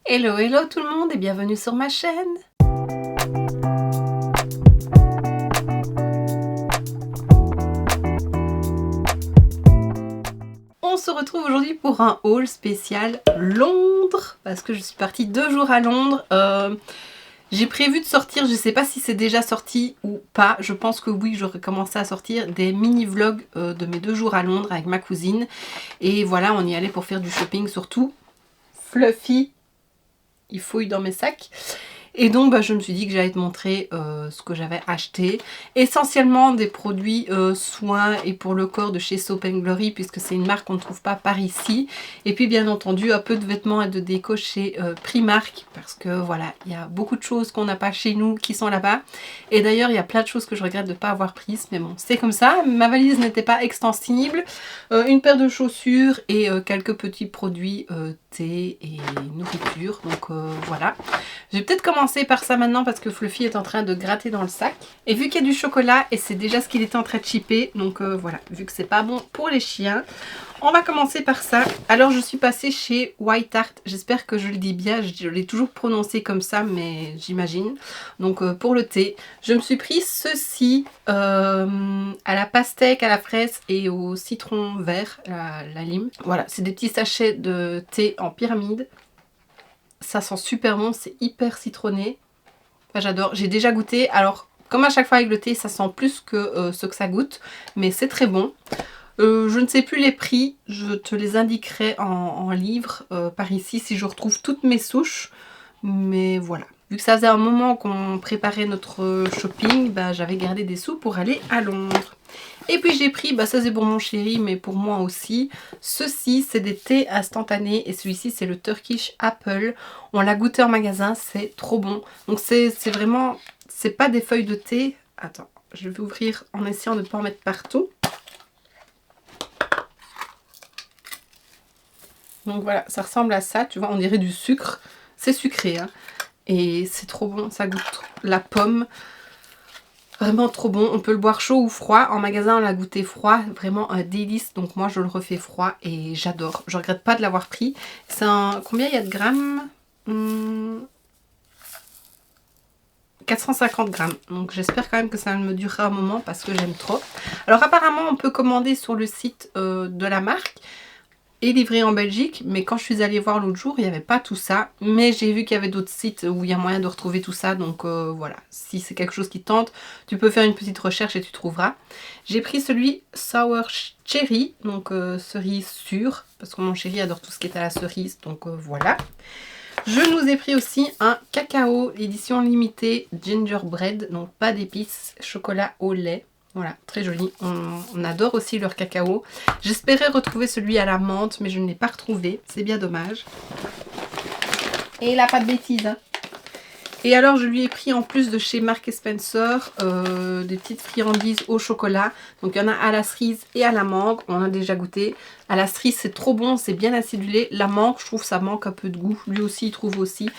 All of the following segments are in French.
Hello, hello tout le monde et bienvenue sur ma chaîne. On se retrouve aujourd'hui pour un haul spécial Londres parce que je suis partie 2 jours à Londres. J'ai prévu de sortir, je sais pas si c'est déjà sorti ou pas, je pense que oui, j'aurais commencé à sortir des mini-vlogs de mes 2 jours à Londres avec ma cousine. Et voilà, on y allait pour faire du shopping surtout. Fluffy, il fouille dans mes sacs. Et donc je me suis dit que j'allais te montrer ce que j'avais acheté. Essentiellement des produits soins et pour le corps de chez Soap & Glory, puisque c'est une marque qu'on ne trouve pas par ici. Et puis bien entendu un peu de vêtements et de déco chez Primark, parce que voilà, il y a beaucoup de choses qu'on n'a pas chez nous qui sont là-bas. Et d'ailleurs il y a plein de choses que je regrette de ne pas avoir prises, mais bon c'est comme ça. Ma valise n'était pas extensible. Une paire de chaussures et quelques petits produits thé et nourriture. Donc voilà. Je vais peut-être commencer par ça maintenant parce que Fluffy est en train de gratter dans le sac. Et vu qu'il y a du chocolat et c'est déjà ce qu'il était en train de chipper, donc voilà, vu que c'est pas bon pour les chiens, on va commencer par ça. Alors je suis passée chez White Art, j'espère que je le dis bien, je l'ai toujours prononcé comme ça mais j'imagine. Donc pour le thé, je me suis pris ceci à la pastèque, à la fraise et au citron vert, la lime. Voilà, c'est des petits sachets de thé en pyramide. Ça sent super bon, c'est hyper citronné. Enfin, j'adore, j'ai déjà goûté. Alors, comme à chaque fois avec le thé, ça sent plus que ce que ça goûte. Mais c'est très bon. Je ne sais plus les prix, je te les indiquerai en livre par ici si je retrouve toutes mes souches. Mais voilà. Vu que ça faisait un moment qu'on préparait notre shopping, j'avais gardé des sous pour aller à Londres. Et puis j'ai pris, ça c'est pour mon chéri, mais pour moi aussi. Ceci, c'est des thés instantanés et celui-ci c'est le Turkish Apple. On l'a goûté en magasin, c'est trop bon. Donc c'est vraiment, c'est pas des feuilles de thé. Attends, je vais ouvrir en essayant de ne pas en mettre partout. Donc voilà, ça ressemble à ça, tu vois, on dirait du sucre. C'est sucré, hein. Et c'est trop bon, ça goûte la pomme. Vraiment trop bon, on peut le boire chaud ou froid. En magasin on l'a goûté froid, vraiment un délice. Donc moi je le refais froid et j'adore. Je regrette pas de l'avoir pris. C'est un... Combien il y a de grammes 450 grammes. Donc j'espère quand même que ça me durera un moment parce que j'aime trop. Alors apparemment on peut commander sur le site de la marque. Et livré en Belgique, mais quand je suis allée voir l'autre jour, il n'y avait pas tout ça. Mais j'ai vu qu'il y avait d'autres sites où il y a moyen de retrouver tout ça. Donc voilà, si c'est quelque chose qui te tente, tu peux faire une petite recherche et tu trouveras. J'ai pris celui Sour Cherry, donc cerise sûre, parce que mon chéri adore tout ce qui est à la cerise. Donc voilà. Je nous ai pris aussi un cacao, édition limitée Gingerbread, donc pas d'épices, chocolat au lait. Voilà, très joli. On adore aussi leur cacao. J'espérais retrouver celui à la menthe, mais je ne l'ai pas retrouvé. C'est bien dommage. Et il n'a pas de bêtises, hein. Et alors, je lui ai pris en plus de chez Marks & Spencer des petites friandises au chocolat. Donc, il y en a à la cerise et à la mangue. On a déjà goûté. À la cerise, c'est trop bon, c'est bien acidulé. La mangue, je trouve ça manque un peu de goût. Lui aussi, il trouve aussi.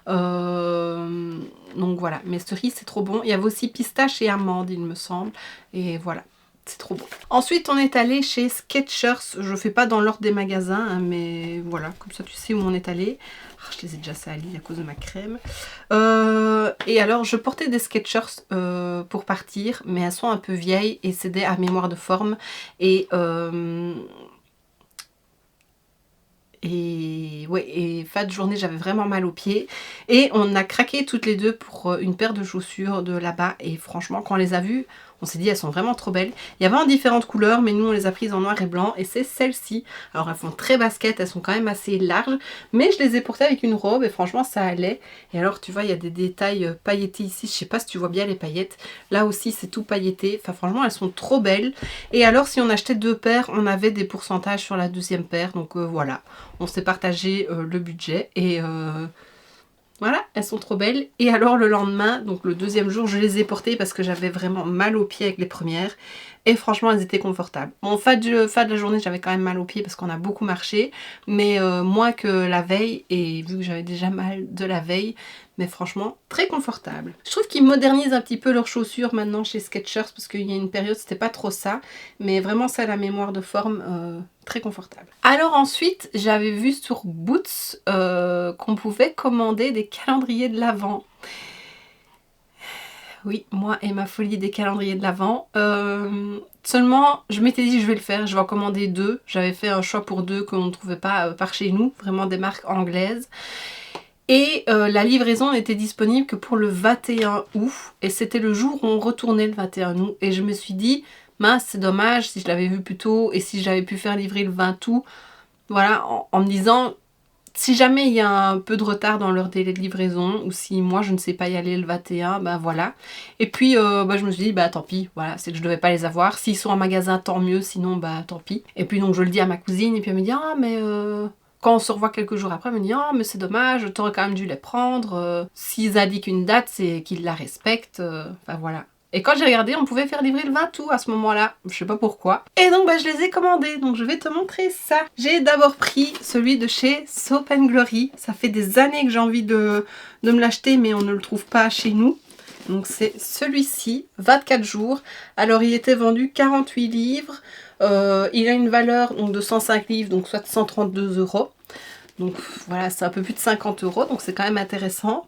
Donc voilà, mais cerise, c'est trop bon. Il y avait aussi pistache et amande, il me semble. Et voilà. C'est trop bon. Ensuite, on est allé chez Skechers. Je fais pas dans l'ordre des magasins, hein, mais voilà, comme ça tu sais où on est allé. Oh, je les ai déjà salis à cause de ma crème. Et alors, je portais des Skechers pour partir, mais elles sont un peu vieilles et c'est des à mémoire de forme. Et ouais, et fin de journée, j'avais vraiment mal aux pieds. Et on a craqué toutes les deux pour une paire de chaussures de là-bas. Et franchement, quand on les a vues, on s'est dit elles sont vraiment trop belles. Il y avait en différentes couleurs, mais nous on les a prises en noir et blanc. Et c'est celles-ci. Alors elles font très basket, elles sont quand même assez larges. Mais je les ai portées avec une robe et franchement ça allait. Et alors tu vois, il y a des détails pailletés ici. Je sais pas si tu vois bien les paillettes. Là aussi c'est tout pailleté. Enfin franchement elles sont trop belles. Et alors si on achetait 2 paires, on avait des pourcentages sur la deuxième paire. Donc voilà, on s'est partagé le budget. Et voilà, elles sont trop belles. Et alors le lendemain, donc le deuxième jour, je les ai portées parce que j'avais vraiment mal aux pieds avec les premières. Et franchement, elles étaient confortables. Bon, fin de la journée, j'avais quand même mal aux pieds parce qu'on a beaucoup marché. Mais moins que la veille. Et vu que j'avais déjà mal de la veille. Mais franchement, très confortable. Je trouve qu'ils modernisent un petit peu leurs chaussures maintenant chez Skechers. Parce qu'il y a une période, c'était pas trop ça. Mais vraiment, ça a la mémoire de forme très confortable. Alors ensuite, j'avais vu sur Boots qu'on pouvait commander des calendriers de l'Avent. Oui, moi et ma folie des calendriers de l'Avent. Seulement, je m'étais dit je vais le faire, je vais en commander 2. J'avais fait un choix pour 2 qu'on ne trouvait pas par chez nous, vraiment des marques anglaises. Et la livraison n'était disponible que pour le 21 août. Et c'était le jour où on retournait le 21 août. Et je me suis dit, mince, c'est dommage si je l'avais vu plus tôt et si j'avais pu faire livrer le 20 août. Voilà, en me disant... Si jamais il y a un peu de retard dans leur délai de livraison, ou si moi je ne sais pas y aller le 21, ben voilà. Et puis je me suis dit, bah tant pis, voilà, c'est que je devais pas les avoir. S'ils sont en magasin, tant mieux, sinon bah tant pis. Et puis donc je le dis à ma cousine, et puis elle me dit, ah mais quand on se revoit quelques jours après, elle me dit, ah mais c'est dommage, t'aurais quand même dû les prendre. S'ils indiquent une date, c'est qu'ils la respectent, enfin voilà. Et quand j'ai regardé, on pouvait faire livrer le 20 août à ce moment-là. Je sais pas pourquoi. Et donc, je les ai commandés. Donc, je vais te montrer ça. J'ai d'abord pris celui de chez Soap & Glory. Ça fait des années que j'ai envie de me l'acheter, mais on ne le trouve pas chez nous. Donc, c'est celui-ci, 24 jours. Alors, il était vendu 48 livres. Il a une valeur donc, de 105 livres, donc soit 132 €. Donc, voilà, c'est un peu plus de 50 €. Donc, c'est quand même intéressant.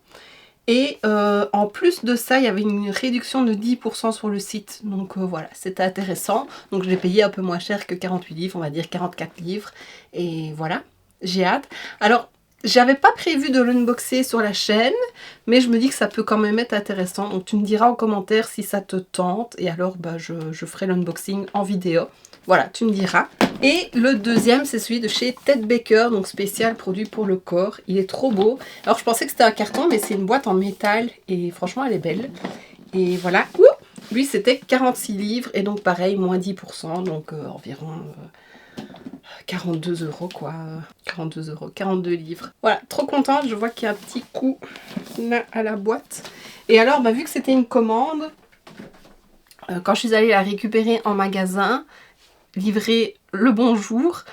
Et en plus de ça, il y avait une réduction de 10% sur le site. Donc voilà, c'était intéressant. Donc je l'ai payé un peu moins cher que 48 livres, on va dire 44 livres. Et voilà, j'ai hâte. Alors, j'avais pas prévu de l'unboxer sur la chaîne, mais je me dis que ça peut quand même être intéressant. Donc tu me diras en commentaire si ça te tente. Et alors, je ferai l'unboxing en vidéo. Voilà, tu me diras. Et le deuxième, c'est celui de chez Ted Baker, donc spécial produit pour le corps. Il est trop beau. Alors, je pensais que c'était un carton, mais c'est une boîte en métal. Et franchement, elle est belle. Et voilà. Ouh, lui, c'était 46 livres. Et donc, pareil, moins 10%. Donc, environ 42 € quoi. 42 €, 42 livres. Voilà, trop contente. Je vois qu'il y a un petit coup là à la boîte. Et alors, vu que c'était une commande, quand je suis allée la récupérer en magasin, livré le bonjour,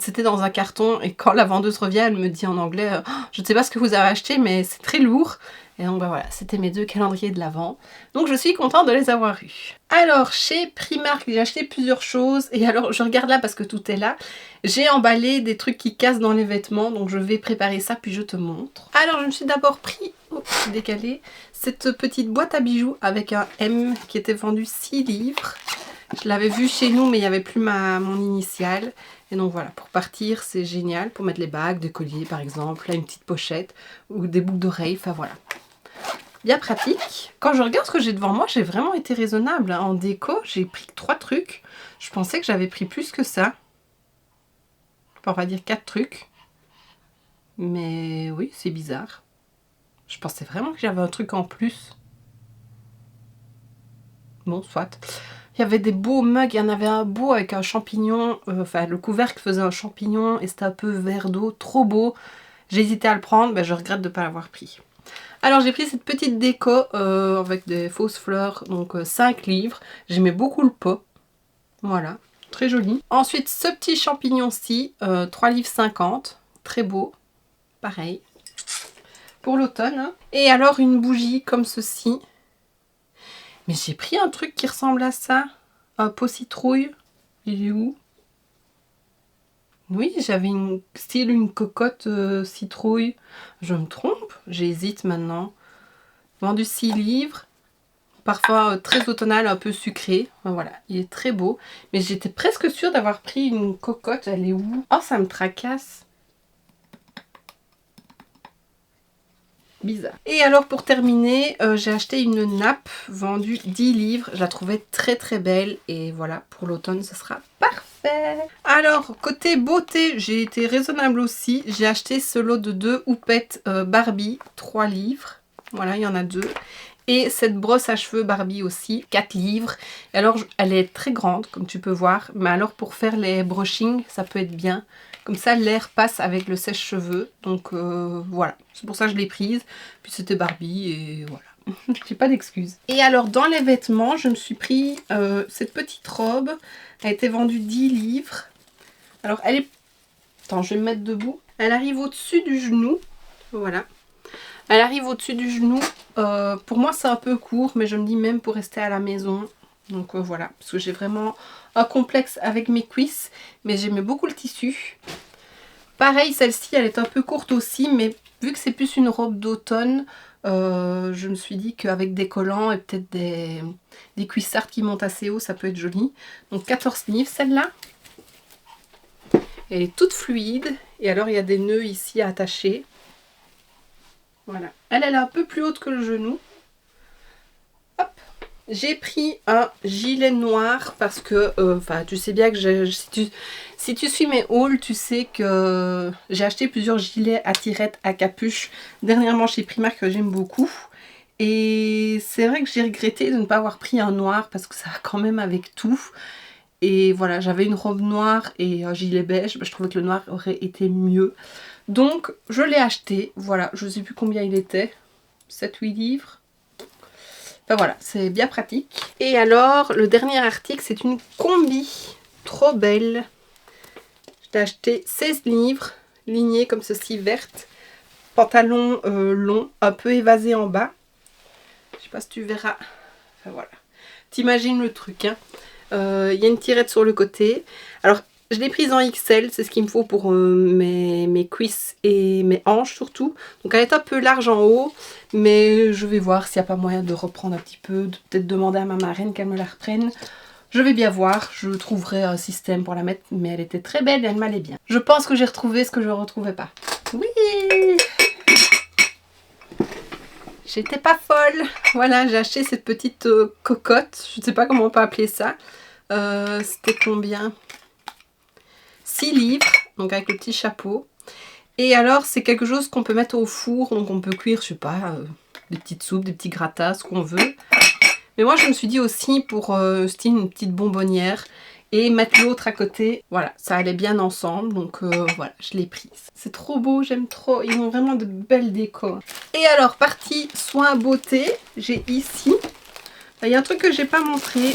c'était dans un carton et quand la vendeuse revient, elle me dit en anglais oh, je ne sais pas ce que vous avez acheté mais c'est très lourd. Et donc voilà, c'était mes 2 calendriers de l'Avent. Donc je suis contente de les avoir eus. Alors chez Primark, j'ai acheté plusieurs choses et alors je regarde là parce que tout est là. J'ai emballé des trucs qui cassent dans les vêtements, donc je vais préparer ça puis je te montre. Alors je me suis d'abord pris, décalé, cette petite boîte à bijoux avec un M qui était vendu 6 livres. Je l'avais vu chez nous, mais il n'y avait plus mon initiale. Et donc voilà, pour partir, c'est génial. Pour mettre les bagues, des colliers par exemple, là une petite pochette ou des boucles d'oreilles. Enfin voilà, bien pratique. Quand je regarde ce que j'ai devant moi, j'ai vraiment été raisonnable. En déco, j'ai pris 3 trucs. Je pensais que j'avais pris plus que ça. Enfin, on va dire 4 trucs. Mais oui, c'est bizarre. Je pensais vraiment que j'avais un truc en plus. Bon, soit. Il y avait des beaux mugs, il y en avait un beau avec un champignon, enfin le couvercle faisait un champignon et c'était un peu vert d'eau, trop beau. J'ai hésité à le prendre, je regrette de ne pas l'avoir pris. Alors j'ai pris cette petite déco avec des fausses fleurs, donc 5 livres. J'aimais beaucoup le pot, voilà, très joli. Ensuite ce petit champignon-ci, 3 livres 50, très beau, pareil, pour l'automne. Et alors une bougie comme ceci. Mais j'ai pris un truc qui ressemble à ça. Un pot citrouille. Il est où? Oui, j'avais une cocotte citrouille. Je me trompe? J'hésite maintenant. Vendu 6 livres. Parfois très automnal, un peu sucré. Enfin, voilà, il est très beau. Mais j'étais presque sûre d'avoir pris une cocotte. Elle est où? Oh, ça me tracasse. Bizarre. Et alors pour terminer, j'ai acheté une nappe vendue 10 livres. Je la trouvais très très belle et voilà, pour l'automne ce sera parfait. Alors côté beauté, j'ai été raisonnable aussi. J'ai acheté ce lot de 2 houppettes Barbie, 3 livres. Voilà, il y en a 2. Et cette brosse à cheveux Barbie aussi, 4 livres. Et alors elle est très grande comme tu peux voir. Mais alors pour faire les brushings, ça peut être bien. Comme ça, l'air passe avec le sèche-cheveux. Donc voilà, c'est pour ça que je l'ai prise. Puis c'était Barbie et voilà. J'ai pas d'excuses. Et alors dans les vêtements, je me suis pris cette petite robe. Elle a été vendue 10 livres. Alors elle est... Attends, je vais me mettre debout. Elle arrive au-dessus du genou. Voilà. Elle arrive au-dessus du genou. Pour moi c'est un peu court, mais je me dis même pour rester à la maison. Donc voilà, parce que j'ai vraiment un complexe avec mes cuisses. Mais j'aimais beaucoup le tissu. Pareil, celle-ci, elle est un peu courte aussi, mais vu que c'est plus une robe d'automne, je me suis dit qu'avec des collants et peut-être des cuissardes qui montent assez haut, ça peut être joli. Donc 14 livres celle-là. Elle est toute fluide. Et alors, il y a des nœuds ici à attacher. Voilà. Elle est un peu plus haute que le genou. Hop. J'ai pris un gilet noir parce que, tu sais bien que si tu suis mes hauls, tu sais que j'ai acheté plusieurs gilets à tirettes à capuche dernièrement chez Primark que j'aime beaucoup. Et c'est vrai que j'ai regretté de ne pas avoir pris un noir parce que ça va quand même avec tout. Et voilà, j'avais une robe noire et un gilet beige, je trouvais que le noir aurait été mieux. Donc je l'ai acheté, voilà, je ne sais plus combien il était, 7-8 livres. Enfin voilà, c'est bien pratique. Et alors, le dernier article, c'est une combi. Trop belle. Je l'ai acheté 16 livres, lignée comme ceci, verte. Pantalon long, un peu évasé en bas. Je sais pas si tu verras. Enfin voilà. T'imagines le truc, hein. Y a une tirette sur le côté. Alors, je l'ai prise en XL, c'est ce qu'il me faut pour mes cuisses et mes hanches surtout. Donc elle est un peu large en haut, mais je vais voir s'il n'y a pas moyen de reprendre un petit peu, de peut-être demander à ma marraine qu'elle me la reprenne. Je vais bien voir, je trouverai un système pour la mettre, mais elle était très belle et elle m'allait bien. Je pense que j'ai retrouvé ce que je ne retrouvais pas. Oui! J'étais pas folle. Voilà, j'ai acheté cette petite cocotte, je ne sais pas comment on peut appeler ça. C'était combien? 6 livres, donc avec le petit chapeau. Et alors c'est quelque chose qu'on peut mettre au four, donc on peut cuire, je sais pas, des petites soupes, des petits gratins, ce qu'on veut. Mais moi je me suis dit aussi pour style une petite bonbonnière et mettre l'autre à côté. Voilà, ça allait bien ensemble, donc voilà, je l'ai prise. C'est trop beau, j'aime trop, ils ont vraiment de belles décos. Et alors, partie soins beauté, j'ai ici, il y a un truc que j'ai pas montré.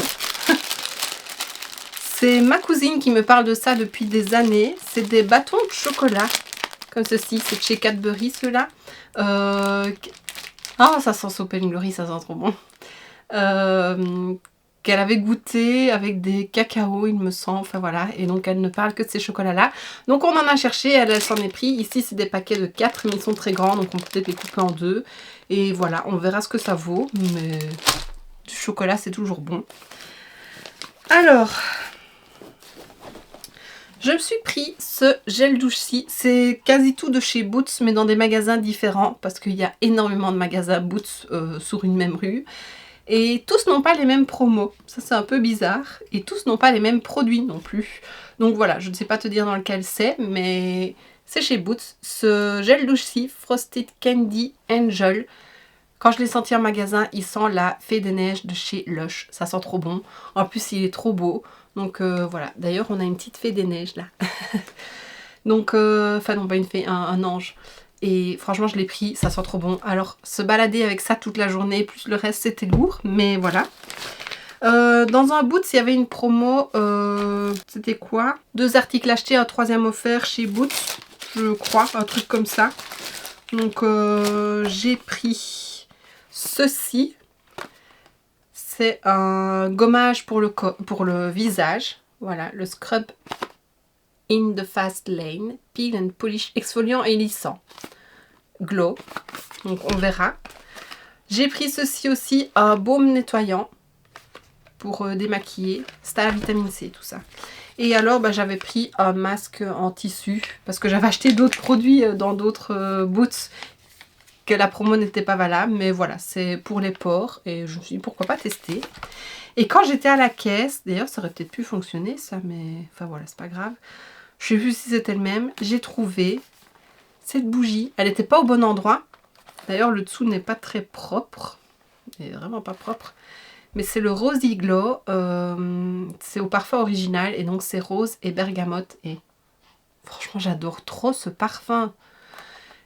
C'est ma cousine qui me parle de ça depuis des années. C'est des bâtons de chocolat, comme ceci. C'est de chez Cadbury, ceux-là. Ah, ça sent Soap & Glory, ça sent trop bon. Qu'elle avait goûté avec des cacao, il me semble. Enfin voilà. Et donc, elle ne parle que de ces chocolats-là. Donc, on en a cherché. Elle s'en est pris. Ici, c'est des paquets de 4, mais ils sont très grands. Donc, on peut peut-être les couper en 2. Et voilà, on verra ce que ça vaut. Mais du chocolat, c'est toujours bon. Alors... je me suis pris ce gel douche-ci, c'est quasi tout de chez Boots mais dans des magasins différents parce qu'il y a énormément de magasins Boots sur une même rue et tous n'ont pas les mêmes promos, ça c'est un peu bizarre et tous n'ont pas les mêmes produits non plus. Donc voilà, je ne sais pas te dire dans lequel c'est mais c'est chez Boots, ce gel douche-ci Frosted Candy Angel. Quand je l'ai senti en magasin, il sent la Fée des Neiges de chez Lush. Ça sent trop bon. En plus, il est trop beau. Donc voilà. D'ailleurs, on a une petite Fée des Neiges là. Donc, enfin non, pas une fée, un ange. Et franchement, je l'ai pris. Ça sent trop bon. Alors, se balader avec ça toute la journée, plus le reste, c'était lourd. Mais voilà. Dans un Boots, il y avait une promo. C'était quoi? 2 articles achetés, un 3e offert chez Boots. Je crois. Un truc comme ça. Donc, j'ai pris... ceci, c'est un gommage pour le visage. Voilà, le Scrub in the Fast Lane. Peel and Polish exfoliant et lissant. Glow. Donc on verra. J'ai pris ceci aussi, un baume nettoyant pour démaquiller. C'est à vitamine C, tout ça. Et alors, j'avais pris un masque en tissu parce que j'avais acheté d'autres produits dans d'autres Boots que la promo n'était pas valable, mais voilà, c'est pour les pores et je me suis dit pourquoi pas tester. Et quand j'étais à la caisse, d'ailleurs ça aurait peut-être pu fonctionner ça, mais enfin voilà, c'est pas grave. Je sais plus si c'était le même. J'ai trouvé cette bougie, elle n'était pas au bon endroit. D'ailleurs le dessous n'est pas très propre, il est vraiment pas propre. Mais c'est le Rosy Glow, c'est au parfum original et donc c'est rose et bergamote et franchement j'adore trop ce parfum.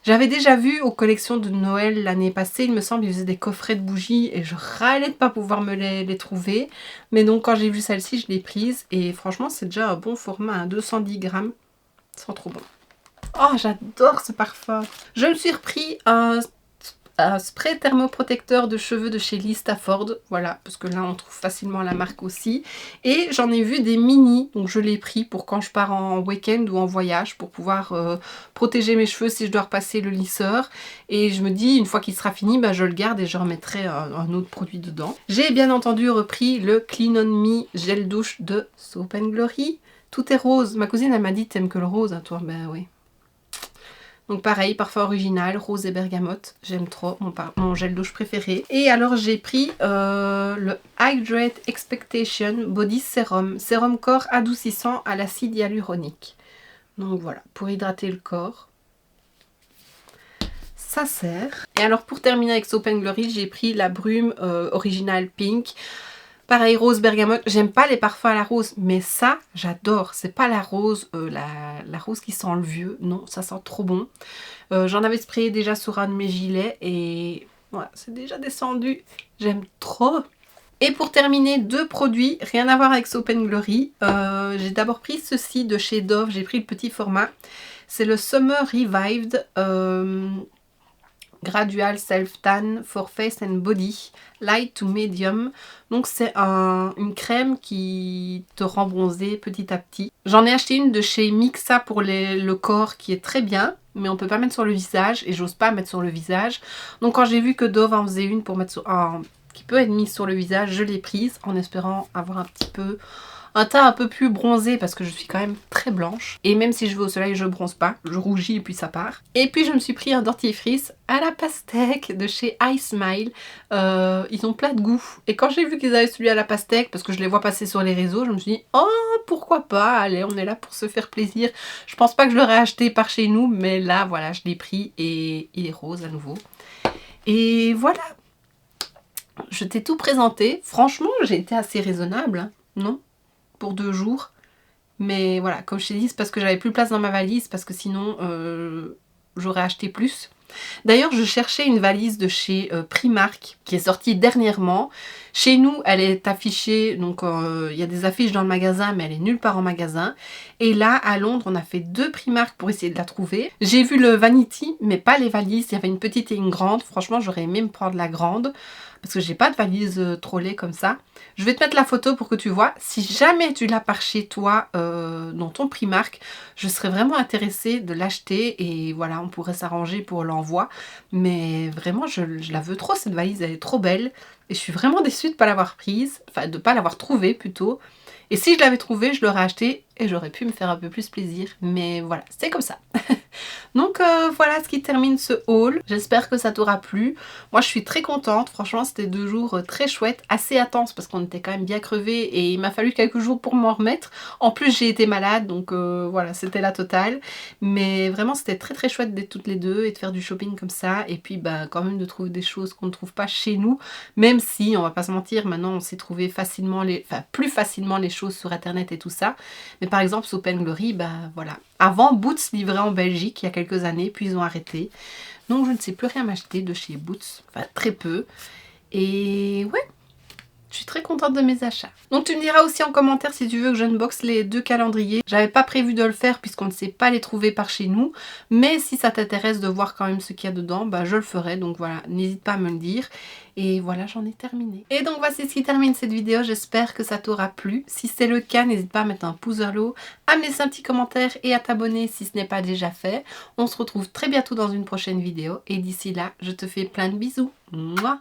J'avais déjà vu aux collections de Noël l'année passée, il me semble, ils faisaient des coffrets de bougies et je râlais de pas pouvoir me les trouver. Mais donc quand j'ai vu celle-ci, je l'ai prise et franchement c'est déjà un bon format, hein, 210 grammes, c'est trop bon. Oh j'adore ce parfum. Je me suis repris un spray thermoprotecteur de cheveux de chez Lee Stafford, voilà, parce que là on trouve facilement la marque aussi. Et j'en ai vu des mini, donc je l'ai pris pour quand je pars en week-end ou en voyage, pour pouvoir protéger mes cheveux si je dois repasser le lisseur. Et je me dis, une fois qu'il sera fini, bah, je le garde et je remettrai un autre produit dedans. J'ai bien entendu repris le Clean On Me gel douche de Soap & Glory. Tout est rose. Ma cousine elle m'a dit, t'aimes que le rose, hein, toi? Ben oui. Donc pareil, parfum original, rose et bergamote. J'aime trop, mon gel douche préféré. Et alors j'ai pris le Hydrate Expectation Body Serum. Sérum corps adoucissant à l'acide hyaluronique. Donc voilà, pour hydrater le corps. Ça sert. Et alors pour terminer avec Soap & Glory, j'ai pris la brume original pink. Pareil, rose bergamote. J'aime pas les parfums à la rose, mais ça, j'adore. C'est pas la rose, la rose qui sent le vieux. Non, ça sent trop bon. J'en avais sprayé déjà sur un de mes gilets et voilà, c'est déjà descendu. J'aime trop. Et pour terminer, deux produits, rien à voir avec Soap & Glory. J'ai d'abord pris ceci de chez Dove. J'ai pris le petit format. C'est le Summer Revived Gradual Self Tan for Face and Body, Light to Medium. Donc c'est une crème qui te rend bronzé petit à petit. J'en ai acheté une de chez Mixa pour le corps qui est très bien, mais on peut pas mettre sur le visage et j'ose pas mettre sur le visage. Donc quand j'ai vu que Dove en faisait une pour mettre sur, qui peut être mise sur le visage, je l'ai prise en espérant avoir un teint un peu plus bronzé parce que je suis quand même très blanche. Et même si je vais au soleil, je bronze pas. Je rougis et puis ça part. Et puis je me suis pris un dentifrice à la pastèque de chez iSmile. Ils ont plein de goûts. Et quand j'ai vu qu'ils avaient celui à la pastèque, parce que je les vois passer sur les réseaux, je me suis dit, oh pourquoi pas, allez on est là pour se faire plaisir. Je pense pas que je l'aurais acheté par chez nous, mais là voilà, je l'ai pris et il est rose à nouveau. Et voilà. Je t'ai tout présenté. Franchement, j'ai été assez raisonnable, hein, non ? Pour 2 jours. Mais voilà, comme je t'ai dit, c'est parce que j'avais plus de place dans ma valise, parce que sinon j'aurais acheté plus. D'ailleurs, je cherchais une valise de chez Primark qui est sortie dernièrement. Chez nous, elle est affichée, donc il y a des affiches dans le magasin, mais elle est nulle part en magasin. Et là, à Londres, on a fait 2 Primark pour essayer de la trouver. J'ai vu le Vanity, mais pas les valises. Il y avait une petite et une grande. Franchement, j'aurais aimé me prendre la grande, parce que j'ai pas de valise trolley comme ça. Je vais te mettre la photo pour que tu vois. Si jamais tu l'as par chez toi dans ton Primark, je serais vraiment intéressée de l'acheter et voilà, on pourrait s'arranger pour l'envoi. Mais vraiment, je la veux trop cette valise, elle est trop belle. Et je suis vraiment déçue de ne pas l'avoir prise, enfin de ne pas l'avoir trouvée plutôt. Et si je l'avais trouvée, je l'aurais achetée et j'aurais pu me faire un peu plus plaisir. Mais voilà, c'est comme ça. Donc voilà ce qui termine ce haul. J'espère que ça t'aura plu. Moi je suis très contente. Franchement c'était 2 jours très chouettes, assez intenses parce qu'on était quand même bien crevés et il m'a fallu quelques jours pour m'en remettre. En plus j'ai été malade donc voilà c'était la totale. Mais vraiment c'était très très chouette d'être toutes les deux et de faire du shopping comme ça. Et puis bah quand même de trouver des choses qu'on ne trouve pas chez nous. Même si on va pas se mentir, maintenant on sait trouver facilement plus facilement les choses sur internet et tout ça. Mais par exemple Soap & Glory, bah voilà. Avant, Boots livrait en Belgique il y a quelques années, puis ils ont arrêté. Donc je ne sais plus rien m'acheter de chez Boots, enfin très peu. Et ouais, je suis très contente de mes achats. Donc tu me diras aussi en commentaire si tu veux que j'unbox les 2 calendriers. J'avais pas prévu de le faire puisqu'on ne sait pas les trouver par chez nous. Mais si ça t'intéresse de voir quand même ce qu'il y a dedans, bah je le ferai. Donc voilà, n'hésite pas à me le dire. Et voilà, j'en ai terminé. Et donc voici ce qui termine cette vidéo. J'espère que ça t'aura plu. Si c'est le cas, n'hésite pas à mettre un pouce vers le haut, à me laisser un petit commentaire et à t'abonner si ce n'est pas déjà fait. On se retrouve très bientôt dans une prochaine vidéo. Et d'ici là, je te fais plein de bisous. Mouah.